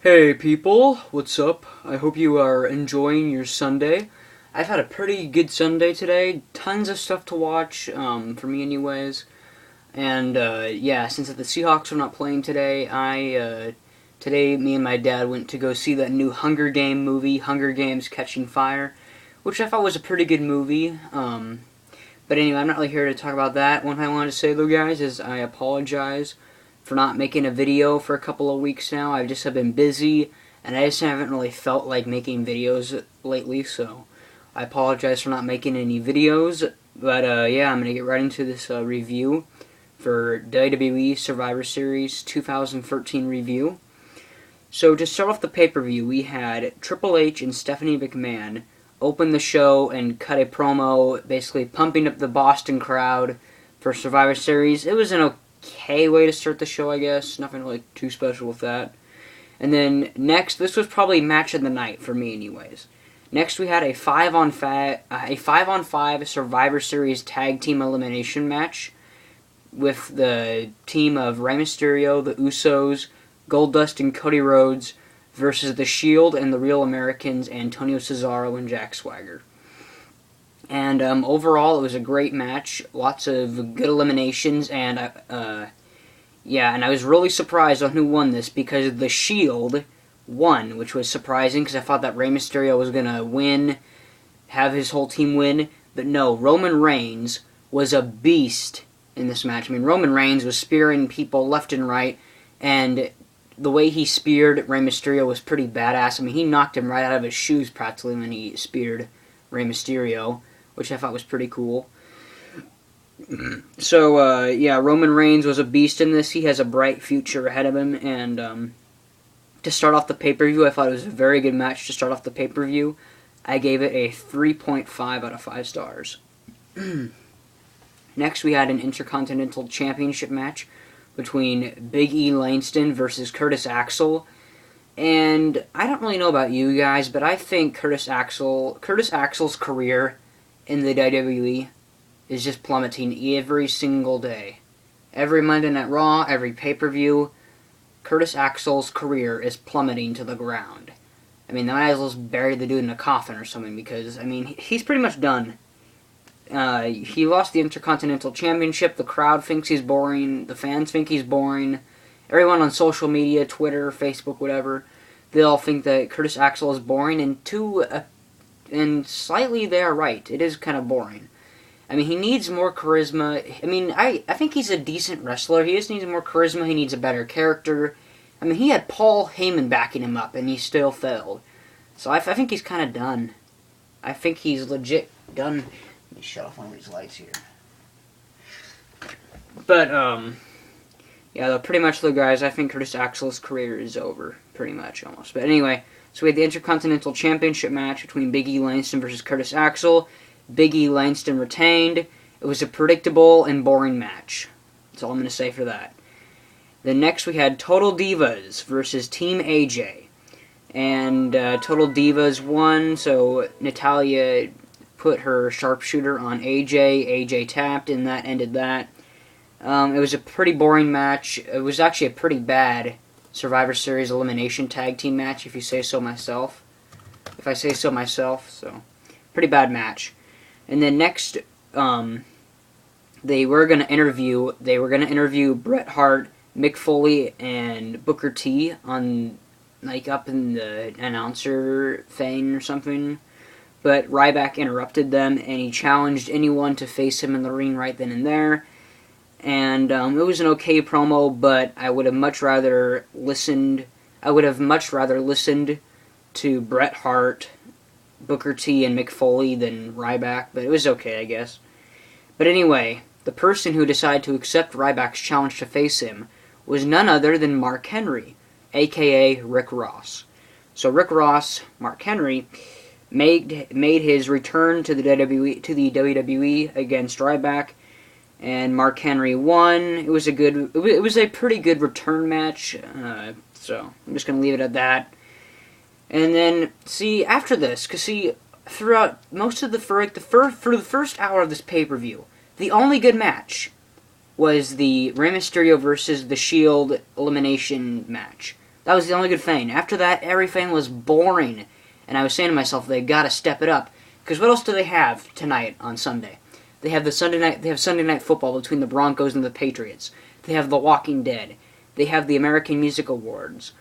Hey people, what's up? I hope you are enjoying your Sunday. I've had a pretty good Sunday today. Tons of stuff to watch, for me anyways. And, yeah, since the Seahawks are not playing today, today me and my dad went to go see that new Hunger Game movie, Hunger Games Catching Fire, which I thought was a pretty good movie. But anyway, I'm not really here to talk about that. One thing I wanted to say though, guys, is I apologize for not making a video for a couple of weeks now. I just have been busy, and I just haven't really felt like making videos lately, so I apologize for not making any videos. But yeah, I'm going to get right into this review for WWE Survivor Series 2013 review. So to start off the pay-per-view, we had Triple H and Stephanie McMahon open the show and cut a promo basically pumping up the Boston crowd for Survivor Series. It was an okay way to start the show, I guess. Nothing really too special with that. And then next, this was probably match of the night for me anyways. Next we had a 5-on-5 Survivor Series tag team elimination match with the team of Rey Mysterio, the Usos, Goldust and Cody Rhodes versus The Shield and the Real Americans, Antonio Cesaro and Jack Swagger. And overall, it was a great match. Lots of good eliminations, and yeah, and I was really surprised on who won this because The Shield won, which was surprising because I thought that Rey Mysterio was gonna win, have his whole team win, but no, Roman Reigns was a beast in this match. I mean, Roman Reigns was spearing people left and right, and the way he speared Rey Mysterio was pretty badass. I mean, he knocked him right out of his shoes practically when he speared Rey Mysterio, which I thought was pretty cool. So, yeah, Roman Reigns was a beast in this. He has a bright future ahead of him, and to start off the pay-per-view, I thought it was a very good match to start off the pay-per-view. I gave it a 3.5 out of 5 stars. Next, we had an Intercontinental Championship match between Big E Langston versus Curtis Axel. And I don't really know about you guys, but I think Curtis Axel's career in the WWE is just plummeting every single day. Every Monday Night Raw, every pay-per-view, Curtis Axel's career is plummeting to the ground. I mean, they might as well just bury the dude in a coffin or something because, I mean, he's pretty much done. He lost the Intercontinental Championship. The crowd thinks he's boring. The fans think he's boring. Everyone on social media, Twitter, Facebook, whatever, they all think that Curtis Axel is boring, and slightly they are right. It is kind of boring. I mean, he needs more charisma. I mean, I think he's a decent wrestler. He just needs more charisma. He needs a better character. I mean, he had Paul Heyman backing him up, and he still failed. So I think he's kind of done. I think he's legit done. Let me shut off one of these lights here. But, yeah, pretty much, though, guys, I think Curtis Axel's career is over. Pretty much, almost. But anyway, so we had the Intercontinental Championship match between Big E Langston versus Curtis Axel. Big E Langston retained. It was a predictable and boring match. That's all I'm going to say for that. Then next we had Total Divas versus Team AJ. And Total Divas won, so Natalya put her sharpshooter on AJ. AJ tapped, and that ended that. It was a pretty boring match. It was actually a pretty bad Survivor Series elimination tag team match, if you say so myself. If I say so myself, so pretty bad match. And then next, they were gonna interview Bret Hart, Mick Foley, and Booker T on up in the announcer thing or something. But Ryback interrupted them, and he challenged anyone to face him in the ring right then and there. And it was an okay promo, but I would have much rather listened to Bret Hart, Booker T, and Mick Foley than Ryback, but it was okay, I guess. But anyway, the person who decided to accept Ryback's challenge to face him was none other than Mark Henry, a.k.a. Rick Ross. So Rick Ross, Mark Henry, made his return to the WWE against Ryback, and Mark Henry won. It was a pretty good return match, so I'm just going to leave it at that. And then, see, after this, because, see, throughout most of for the first hour of this pay-per-view, the only good match was the Rey Mysterio versus The Shield elimination match. That was the only good thing. After that, everything was boring. And I was saying to myself, they gotta step it up. Because what else do they have tonight on Sunday? They have Sunday night football between the Broncos and the Patriots. They have The Walking Dead. They have the American Music Awards.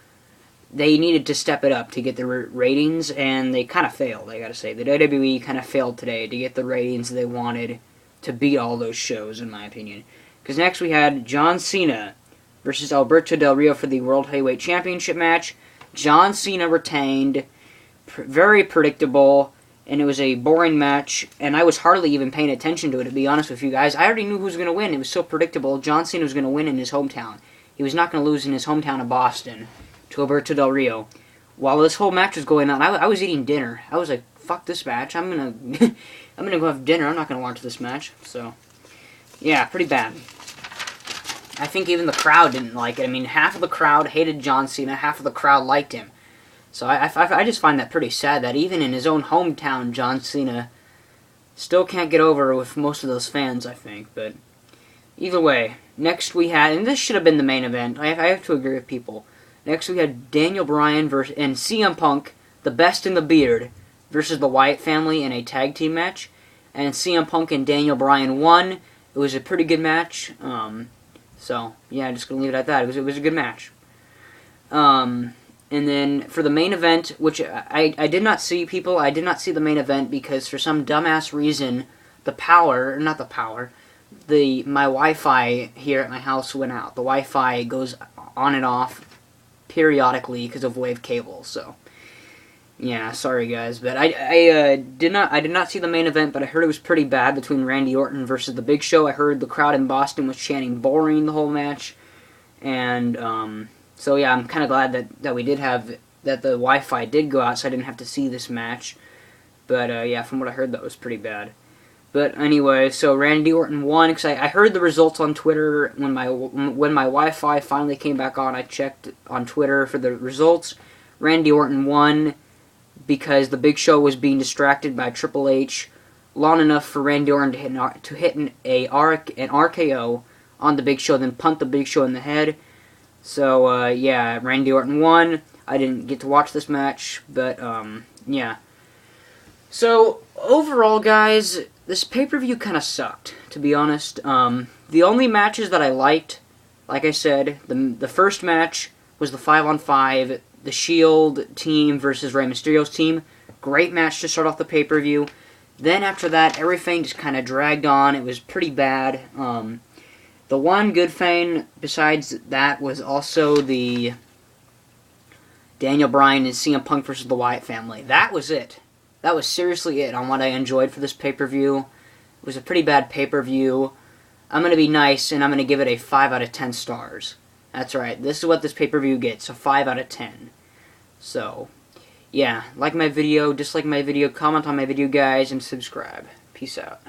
They needed to step it up to get the ratings, and they kind of failed, I gotta say. The WWE kind of failed today to get the ratings they wanted to beat all those shows, in my opinion. Because next we had John Cena versus Alberto Del Rio for the World Heavyweight Championship match. John Cena retained. Very predictable, and it was a boring match, and I was hardly even paying attention to it, to be honest with you guys. I already knew who was going to win. It was so predictable. John Cena was going to win in his hometown. He was not going to lose in his hometown of Boston to Alberto Del Rio. While this whole match was going on, I was eating dinner. I was like, fuck this match. I'm going to I'm gonna go have dinner. I'm not going to watch this match. So, yeah, pretty bad. I think even the crowd didn't like it. I mean, half of the crowd hated John Cena, half of the crowd liked him. So I just find that pretty sad that even in his own hometown, John Cena still can't get over with most of those fans, I think. But either way, next we had, and this should have been the main event, I have to agree with people. Next we had Daniel Bryan and CM Punk, the Best in the Beard, versus the Wyatt family in a tag team match. And CM Punk and Daniel Bryan won. It was a pretty good match. So, yeah, just going to leave it at that. It was a good match. And then for the main event, which I did not see, people, I did not see the main event because for some dumbass reason, my Wi-Fi here at my house went out. The Wi-Fi goes on and off periodically because of wave cable, so yeah, sorry guys, but I did not see the main event, but I heard it was pretty bad between Randy Orton versus the Big Show. I heard the crowd in Boston was chanting boring the whole match, and so yeah, I'm kind of glad that we did have, that the Wi-Fi did go out so I didn't have to see this match. But yeah, from what I heard, that was pretty bad. But anyway, so Randy Orton won, because I heard the results on Twitter when my Wi-Fi finally came back on. I checked on Twitter for the results. Randy Orton won because the Big Show was being distracted by Triple H long enough for Randy Orton to hit an RKO on the Big Show, then punt the Big Show in the head. So, yeah, Randy Orton won. I didn't get to watch this match, but, yeah. So, overall, guys, this pay-per-view kind of sucked, to be honest. The only matches that I liked, like I said, the first match was the 5-on-5, the Shield team versus Rey Mysterio's team. Great match to start off the pay-per-view. Then, after that, everything just kind of dragged on. It was pretty bad. The one good thing besides that was also the Daniel Bryan and CM Punk versus the Wyatt family. That was it. That was seriously it on what I enjoyed for this pay-per-view. It was a pretty bad pay-per-view. I'm going to be nice, and I'm going to give it a 5 out of 10 stars. That's right. This is what this pay-per-view gets, a 5 out of 10. So, yeah. Like my video, dislike my video, comment on my video, guys, and subscribe. Peace out.